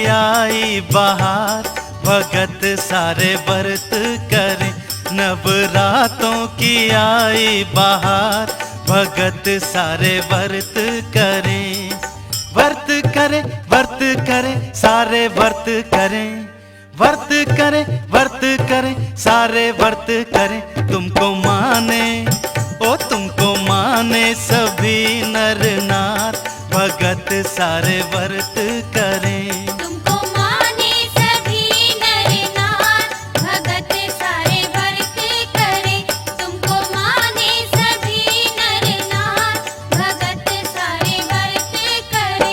आई बहार, भगत सारे व्रत करे। नवरातों की आई बहार, भगत सारे व्रत करे। व्रत करे, व्रत करे, सारे व्रत करें। व्रत करे, व्रत करे, सारे व्रत करें। तुमको माने, ओ तुमको माने सभी नर नार, भगत सारे व्रत करें। तुमको माने सभी नर नार, भगत सारे व्रत करे। तुमको माने सभी नर नार, भगत सारे व्रत करे।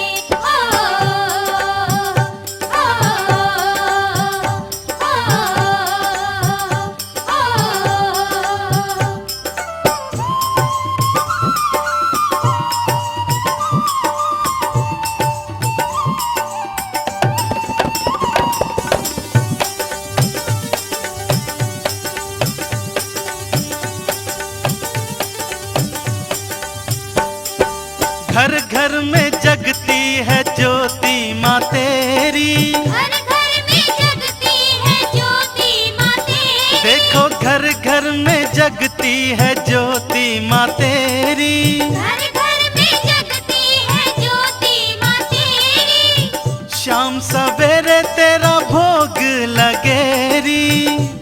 घर घर में जगती है ज्योति माँ तेरी। हर घर में जगती है ज्योति माँ तेरी। देखो घर घर में जगती है ज्योति माँ तेरी। हर घर में जगती है ज्योति माँ तेरी। शाम सवेरे तेरा भोग लगेरी।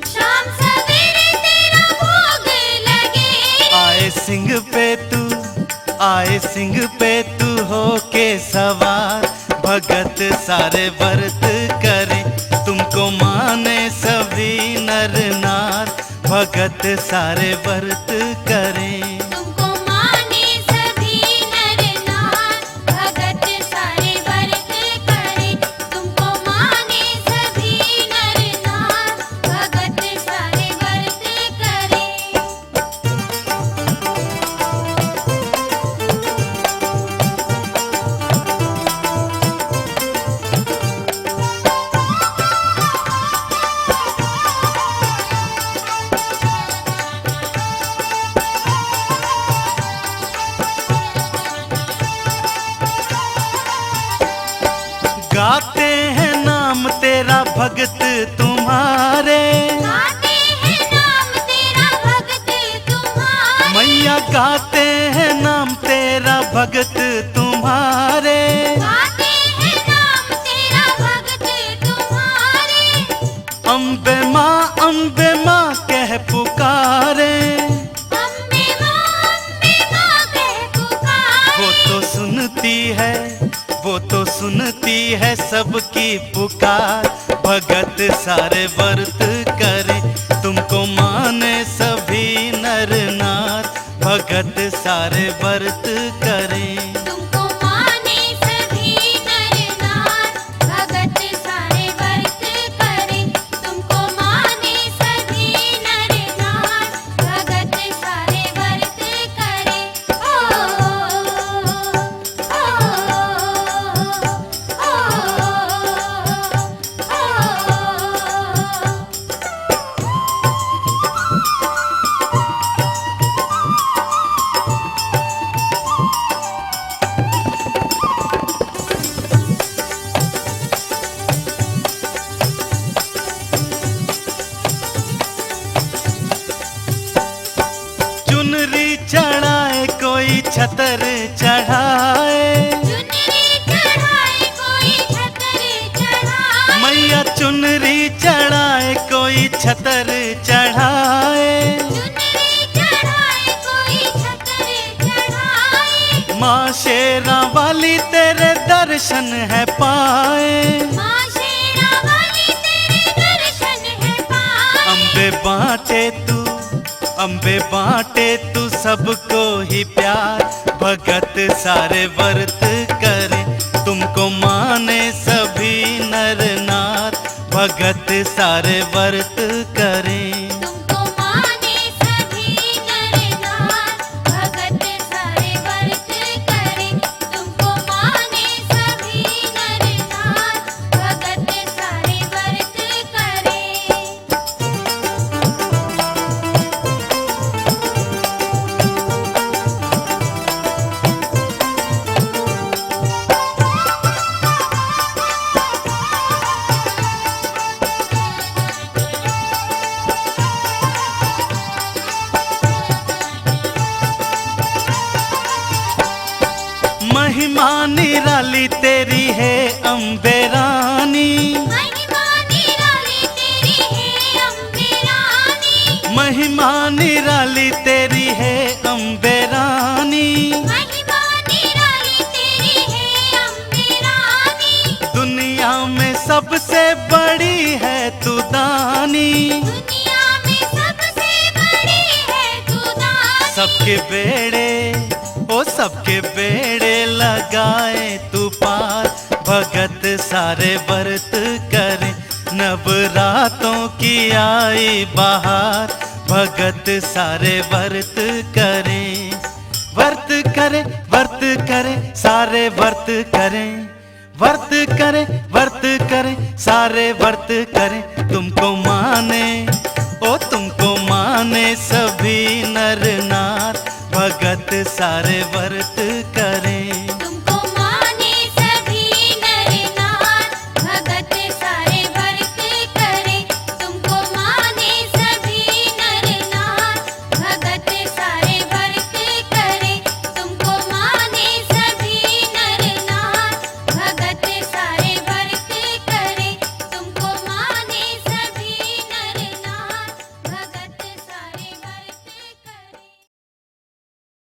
शाम सवेरे तेरा भोग लगे। आए सिंह पे तू, आए सिंह पे तू हो के सवार, भगत सारे व्रत करे। तुमको माने सभी नर नार, भगत सारे व्रत करें। तुमको माने सभी नर नार, भगत सारे व्रत करे। तुमको माने सभी नर नार, भगत सारे व्रत करे। गाते हैं नाम तेरा भगत तुम्हारे। गाते हैं नाम तेरा भगत तुम्हारे। मैया गाते हैं नाम तेरा भगत तुम्हारे। गाते हैं नाम तेरा भगत तुम्हारे। अम्बे माँ कह पुकारे। अम्बे माँ कह पुकारे। वो तो सुनती है, वो तो सुनती है सबकी पुकार, भगत सारे व्रत करे। तुमको माने सभी नर नार, भगत सारे व्रत करें। तुमको माने सभी नर नार, भगत सारे व्रत करे। तुमको माने सभी नर नार, भगत सारे व्रत करे। चुनरी चढ़ाए कोई छतर चढ़ाए। चुनरी चढ़ाए कोई छतर चढ़ाए। मैया चुनरी चढ़ाए कोई छतर चढ़ाए। चुनरी चढ़ाए कोई छतर चढ़ाए। माँ शेरा वाली तेरे दर्शन है पाए। माँ शेरा वाली तेरे दर्शन है पाए। अम्बे बांटे तू, अम्बे बांटे तू सबको ही प्यार, भगत सारे व्रत करे। तुमको माने सभी नर नार, भगत सारे व्रत करें। तुमको माने सभी नर नार, भगत सारे व्रत करे। तुमको माने सभी नर नार, भगत सारे व्रत करे। रानी, महिमा निराली तेरी है अम्बे रानी, महिमा निराली तेरी है अम्बे रानी। महिमा निराली तेरी है अम्बे रानी, दुनिया में सबसे बड़ी है तू दानी, दुनिया में सबसे बड़ी है तू दानी। सबके बेड़े ओ सबके बेड़े लगाए तू पार, भगत सारे व्रत करे, नवरातों की आई बहार, भगत सारे व्रत करे। व्रत करे व्रत करे सारे व्रत करें, व्रत करे व्रत करे सारे व्रत करें। तुमको माने ओ तुमको माने सभी नर नार, भगत सारे व्रत करें।